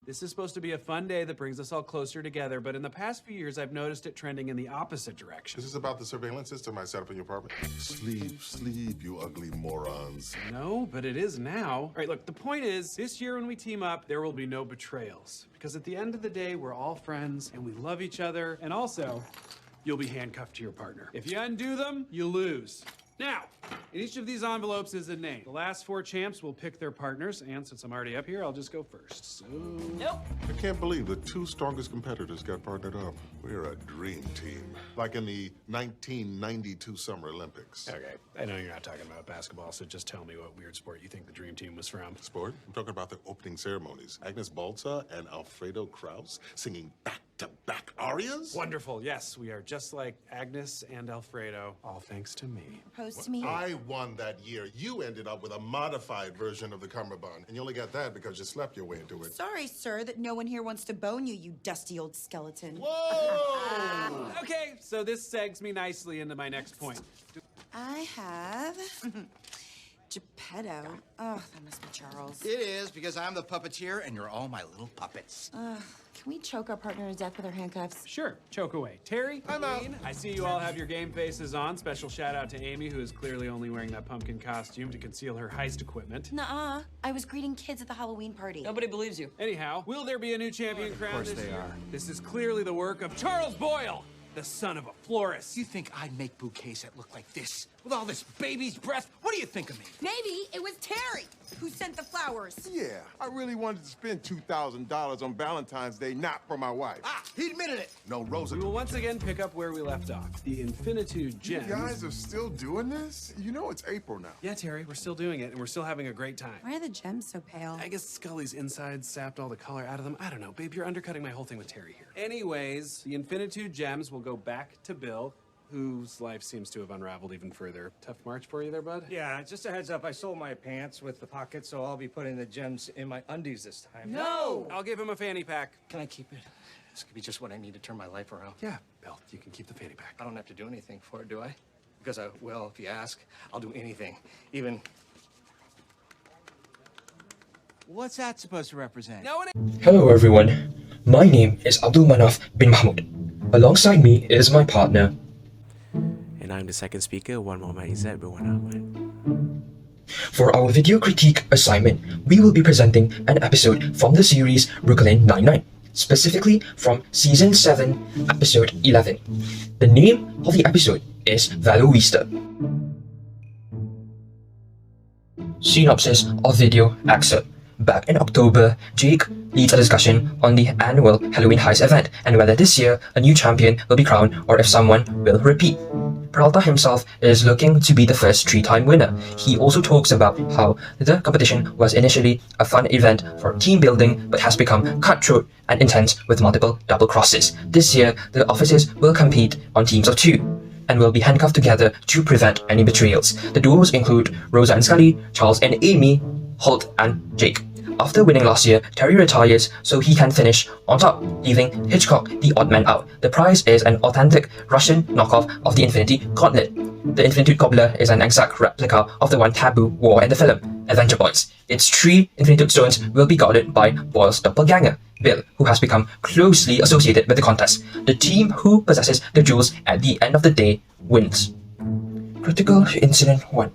This is supposed to be a fun day that brings us all closer together, but in the past few years, I've noticed it trending in the opposite direction. This is about the surveillance system I set up in your apartment. Sleep, you ugly morons. No, but it is now. All right, look, the point is, this year when we team up, there will be no betrayals. Because at the end of the day, we're all friends, and we love each other, and also, you'll be handcuffed to your partner. If you undo them, you lose. Now, in each of these envelopes is a name. The last 4 champs will pick their partners, and since I'm already up here, I'll just go first. So... Nope. I can't believe the 2 strongest competitors got partnered up. We're a dream team. Like in the 1992 Summer Olympics. Okay, I know you're not talking about basketball, so just tell me what weird sport you think the dream team was from. Sport? I'm talking about the opening ceremonies. Agnes Balza and Alfredo Kraus singing back-to-back arias? Wonderful, yes, we are just like Agnes and Alfredo, all thanks to me. Opposed to me. I won that year. You ended up with a modified version of the cummerbund, and you only got that because you slept your way into it. Sorry, sir, that no one here wants to bone you, you dusty old skeleton. Whoa! Okay, so this segs me nicely into my next point. I have... Geppetto. Oh, that must be Charles. It is, because I'm the puppeteer and you're all my little puppets. Can we choke our partner to death with our handcuffs? Sure, choke away. Terry, I'm out. Queen, I see you all have your game faces on. Special shout out to Amy, who is clearly only wearing that pumpkin costume to conceal her heist equipment. Nuh-uh. I was greeting kids at the Halloween party. Nobody believes you. Anyhow, will there be a new champion crowned this they year? are. This is clearly the work of Charles Boyle, the son of a florist. You think I'd make bouquets that look like this? With all this baby's breath? What do you think of me? Maybe it was Terry who sent the flowers. Yeah, I really wanted to spend $2,000 on Valentine's Day, not for my wife. Ah, he admitted it. No, Rosa. We will once again pick up where we left off. The Infinitude You Gems. guys are still doing this? You know it's April now. Yeah, Terry, we're still doing it, and we're still having a great time. Why are the gems so pale? I guess Scully's insides sapped all the color out of them. I don't know, babe, you're undercutting my whole thing with Terry here. Anyways, the Infinitude Gems will go back to Bill, whose life seems to have unraveled even further. Tough march for you there, bud? Yeah, just a heads up, I sold my pants with the pockets, so I'll be putting the gems in my undies this time. No! I'll give him a fanny pack. Can I keep it? This could be just what I need to turn my life around. Yeah, Bill, you can keep the fanny pack. I don't have to do anything for it, do I? Because I will, if you ask. I'll do anything. Even... What's that supposed to represent? No one. Hello everyone, my name is Abdul Manaf bin Mahmud. Alongside me is my partner. And I'm the second speaker, one Muhammad Izzat berwarna Ahmad. For our video critique assignment, we will be presenting an episode from the series Brooklyn Nine-Nine, specifically from Season 7, Episode 11. The name of the episode is Valoista. Synopsis of video excerpt. Back in October, Jake leads a discussion on the annual Halloween Heist event and whether this year a new champion will be crowned or if someone will repeat. Peralta himself is looking to be the first 3-time winner. He also talks about how the competition was initially a fun event for team building but has become cutthroat and intense with multiple double crosses. This year, the officers will compete on teams of 2 and will be handcuffed together to prevent any betrayals. The duos include Rosa and Scully, Charles and Amy, Holt and Jake. After winning last year, Terry retires so he can finish on top, leaving Hitchcock the odd man out. The prize is an authentic Russian knockoff of the Infinity Gauntlet. The Infinitude Gobbler is an exact replica of the one Taboo wore in the film, Adventure Boys. Its 3 Infinitude stones will be guarded by Boyle's doppelganger, Bill, who has become closely associated with the contest. The team who possesses the jewels at the end of the day wins. Critical Incident 1.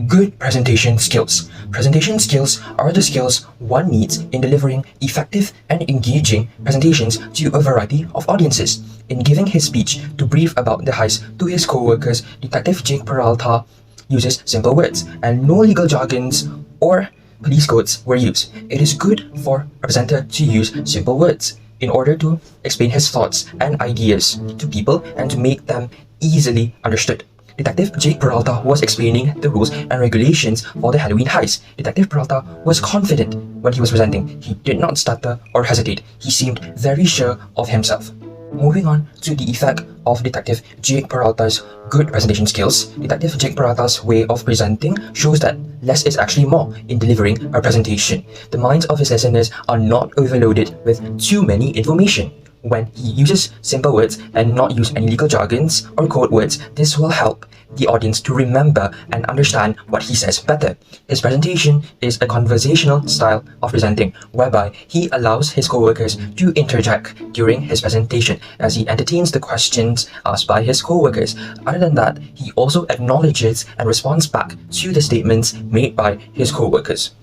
Good presentation skills. Presentation skills are the skills one needs in delivering effective and engaging presentations to a variety of audiences. In giving his speech to brief about the heist to his co-workers, Detective Jake Peralta uses simple words and no legal jargons or police codes were used. It is good for a presenter to use simple words in order to explain his thoughts and ideas to people and to make them easily understood. Detective Jake Peralta was explaining the rules and regulations for the Halloween heist. Detective Peralta was confident when he was presenting. He did not stutter or hesitate. He seemed very sure of himself. Moving on to the effect of Detective Jake Peralta's good presentation skills, Detective Jake Peralta's way of presenting shows that less is actually more in delivering a presentation. The minds of his listeners are not overloaded with too many information. When he uses simple words and not use any legal jargons or code words, this will help the audience to remember and understand what he says better. His presentation is a conversational style of presenting, whereby he allows his co-workers to interject during his presentation as he entertains the questions asked by his co-workers. Other than that, he also acknowledges and responds back to the statements made by his co-workers.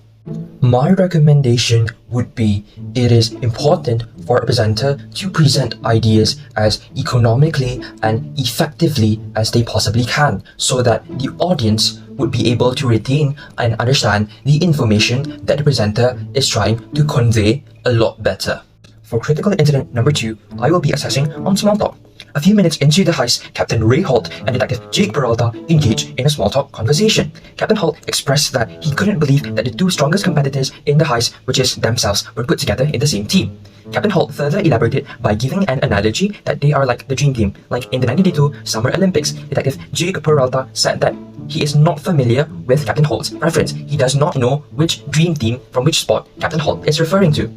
My recommendation would be it is important for a presenter to present ideas as economically and effectively as they possibly can, so that the audience would be able to retain and understand the information that the presenter is trying to convey a lot better. For critical incident number 2, I will be assessing on small talk. A few minutes into the heist, Captain Ray Holt and Detective Jake Peralta engaged in a small talk conversation. Captain Holt expressed that he couldn't believe that the two strongest competitors in the heist, which is themselves, were put together in the same team. Captain Holt further elaborated by giving an analogy that they are like the dream team, like in the 1982 Summer Olympics. Detective Jake Peralta said that he is not familiar with Captain Holt's reference. He does not know which dream team from which sport Captain Holt is referring to.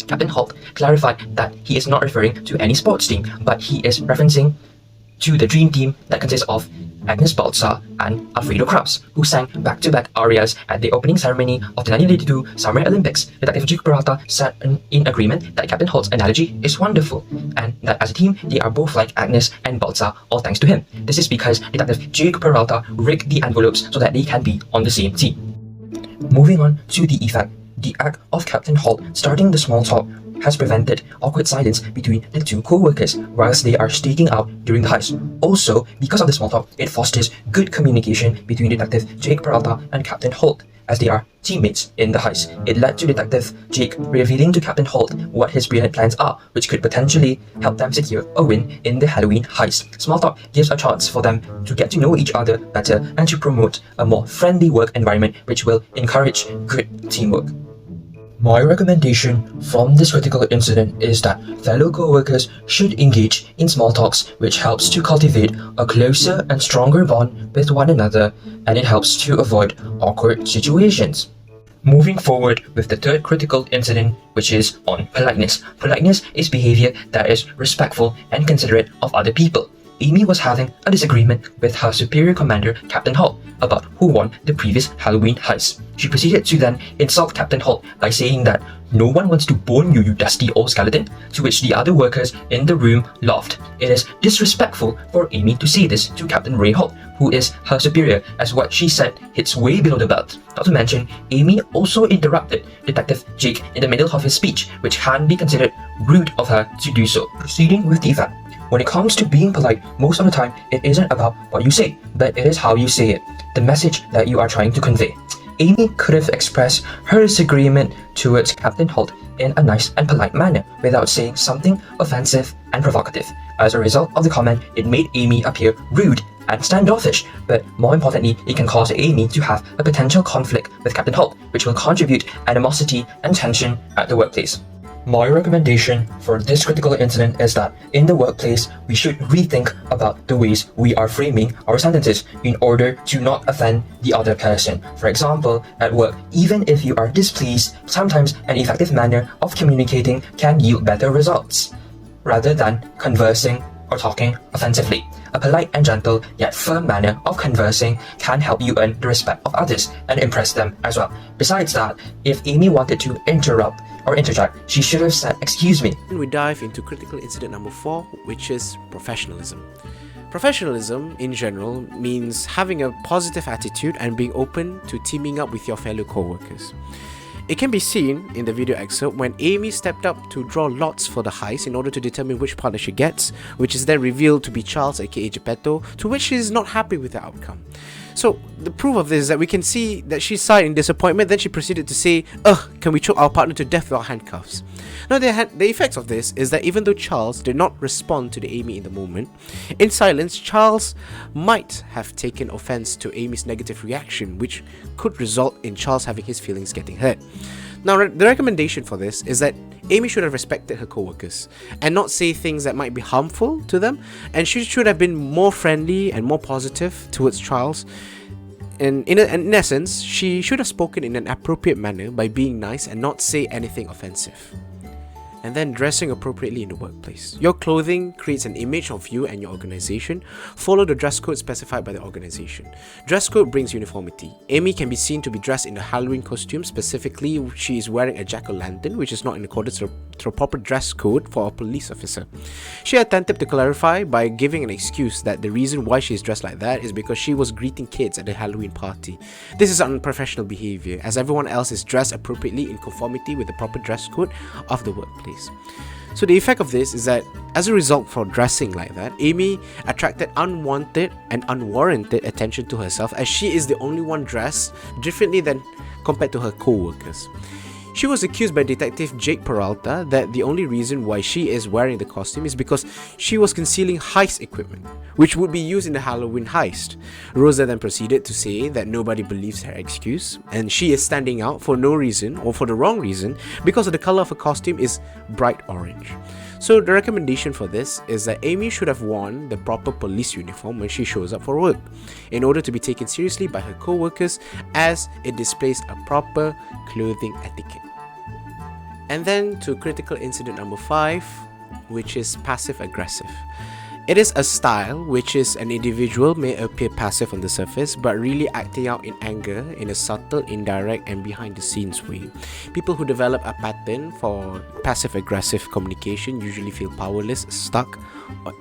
Captain Holt clarified that he is not referring to any sports team, but he is referencing to the dream team that consists of Agnes Baltzar and Alfredo Kraus, who sang back-to-back arias at the opening ceremony of the 1982 Summer Olympics. Detective Jake Peralta said in agreement that Captain Holt's analogy is wonderful, and that as a team, they are both like Agnes and Baltzar, all thanks to him. This is because Detective Jake Peralta rigged the envelopes so that they can be on the same team. Moving on to the effect. The act of Captain Holt starting the small talk has prevented awkward silence between the two co-workers whilst they are staking out during the heist. Also, because of the small talk, it fosters good communication between Detective Jake Peralta and Captain Holt, as they are teammates in the heist. It led to Detective Jake revealing to Captain Holt what his brilliant plans are, which could potentially help them secure a win in the Halloween heist. Small talk gives a chance for them to get to know each other better and to promote a more friendly work environment, which will encourage good teamwork. My recommendation from this critical incident is that fellow co-workers should engage in small talks, which helps to cultivate a closer and stronger bond with one another, and it helps to avoid awkward situations. Moving forward with the third critical incident, which is on politeness. Politeness is behavior that is respectful and considerate of other people. Amy was having a disagreement with her superior commander, Captain Holt, about who won the previous Halloween heist. She proceeded to then insult Captain Holt by saying that no one wants to bone you, you dusty old skeleton, to which the other workers in the room laughed. It is disrespectful for Amy to say this to Captain Ray Holt, who is her superior, as what she said hits way below the belt. Not to mention, Amy also interrupted Detective Jake in the middle of his speech, which can be considered rude of her to do so. Proceeding with the effect. When it comes to being polite, most of the time, it isn't about what you say, but it is how you say it, the message that you are trying to convey. Amy could have expressed her disagreement towards Captain Holt in a nice and polite manner without saying something offensive and provocative. As a result of the comment, it made Amy appear rude and standoffish, but more importantly, it can cause Amy to have a potential conflict with Captain Holt, which will contribute animosity and tension at the workplace. My recommendation for this critical incident is that in the workplace, we should rethink about the ways we are framing our sentences in order to not offend the other person. For example, at work, even if you are displeased, sometimes an effective manner of communicating can yield better results, rather than conversing or talking offensively. A polite and gentle yet firm manner of conversing can help you earn the respect of others and impress them as well. Besides that, if Amy wanted to interrupt or interject, she should have said, "Excuse me." And we dive into critical incident number 4, which is professionalism. Professionalism, in general, means having a positive attitude and being open to teaming up with your fellow co-workers. It can be seen in the video excerpt when Amy stepped up to draw lots for the heist in order to determine which partner she gets, which is then revealed to be Charles aka Geppetto, to which she is not happy with the outcome. So the proof of this is that we can see that she sighed in disappointment, then she proceeded to say, can we choke our partner to death with our handcuffs? Now the effects of this is that even though Charles did not respond to the Amy in the moment, in silence Charles might have taken offense to Amy's negative reaction, which could result in Charles having his feelings getting hurt. Now the recommendation for this is that Amy should have respected her co-workers and not say things that might be harmful to them, and she should have been more friendly and more positive towards Charles. And in essence, she should have spoken in an appropriate manner by being nice and not say anything offensive. and then dressing appropriately in the workplace. Your clothing creates an image of you and your organization. Follow the dress code specified by the organization. Dress code brings uniformity. Amy can be seen to be dressed in a Halloween costume. Specifically, she is wearing a jack-o'-lantern, which is not in accordance to a proper dress code for a police officer. She attempted to clarify by giving an excuse that the reason why she is dressed like that is because she was greeting kids at the Halloween party. This is unprofessional behavior, as everyone else is dressed appropriately in conformity with the proper dress code of the workplace. So the effect of this is that as a result for dressing like that, Amy attracted unwanted and unwarranted attention to herself, as she is the only one dressed differently than compared to her co-workers. She was accused by Detective Jake Peralta that the only reason why she is wearing the costume is because she was concealing heist equipment, which would be used in the Halloween heist. Rosa then proceeded to say that nobody believes her excuse, and she is standing out for no reason or for the wrong reason because of the color of her costume is bright orange. So the recommendation for this is that Amy should have worn the proper police uniform when she shows up for work, in order to be taken seriously by her co-workers, as it displays a proper clothing etiquette. And then to critical incident number 5, which is passive aggressive. It is a style which is an individual may appear passive on the surface but really acting out in anger in a subtle, indirect and behind the scenes way. People who develop a pattern for passive aggressive communication usually feel powerless, stuck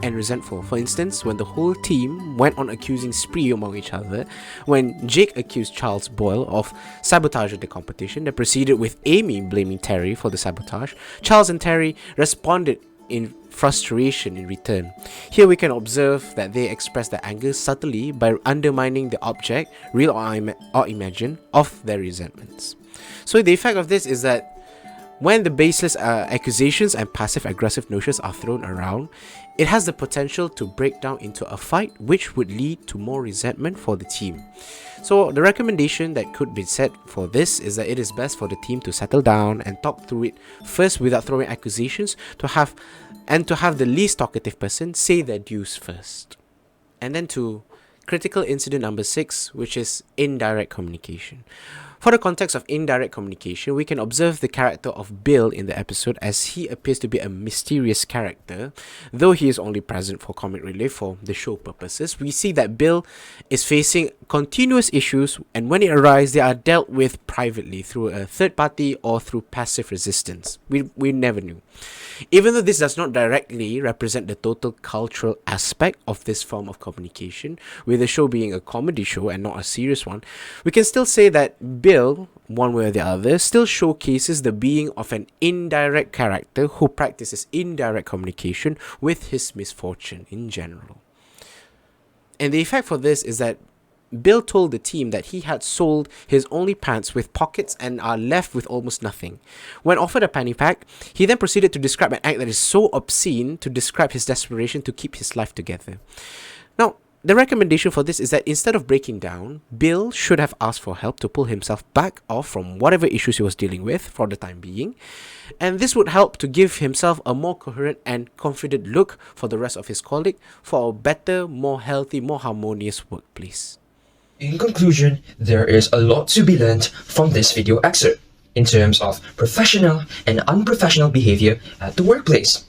and resentful. For instance, when the whole team went on accusing spree among each other, when Jake accused Charles Boyle of sabotage of the competition, that proceeded with Amy blaming Terry for the sabotage, Charles and Terry responded in frustration in return. Here we can observe that they express their anger subtly by undermining the object, real or imagined, of their resentments. So the effect of this is that when the baseless accusations and passive-aggressive notions are thrown around, it has the potential to break down into a fight, which would lead to more resentment for the team. So the recommendation that could be set for this is that it is best for the team to settle down and talk through it first without throwing accusations, to have the least talkative person say their dues first. And then to critical incident number 6, which is indirect communication. For the context of indirect communication, we can observe the character of Bill in the episode, as he appears to be a mysterious character. Though he is only present for comic relief for the show purposes, we see that Bill is facing continuous issues, and when it arises, they are dealt with privately through a third party or through passive resistance. We never knew. Even though this does not directly represent the total cultural aspect of this form of communication, with the show being a comedy show and not a serious one, we can still say that Bill, one way or the other, still showcases the being of an indirect character who practices indirect communication with his misfortune in general. And the effect for this is that Bill told the team that he had sold his only pants with pockets and are left with almost nothing. When offered a panty pack, he then proceeded to describe an act that is so obscene to describe his desperation to keep his life together. Now, the recommendation for this is that instead of breaking down, Bill should have asked for help to pull himself back off from whatever issues he was dealing with for the time being, and this would help to give himself a more coherent and confident look for the rest of his colleague for a better, more healthy, more harmonious workplace. In conclusion, there is a lot to be learned from this video excerpt in terms of professional and unprofessional behavior at the workplace.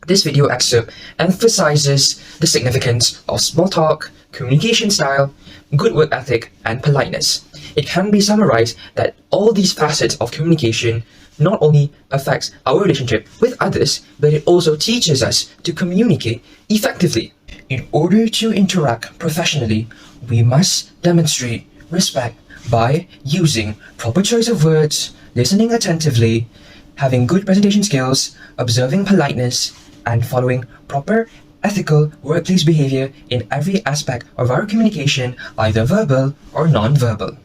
This video excerpt emphasizes the significance of small talk, communication style, good work ethic, and politeness. It can be summarized that all these facets of communication not only affects our relationship with others, but it also teaches us to communicate effectively. In order to interact professionally, we must demonstrate respect by using proper choice of words, listening attentively, having good presentation skills, observing politeness, and following proper ethical workplace behavior in every aspect of our communication, either verbal or non-verbal.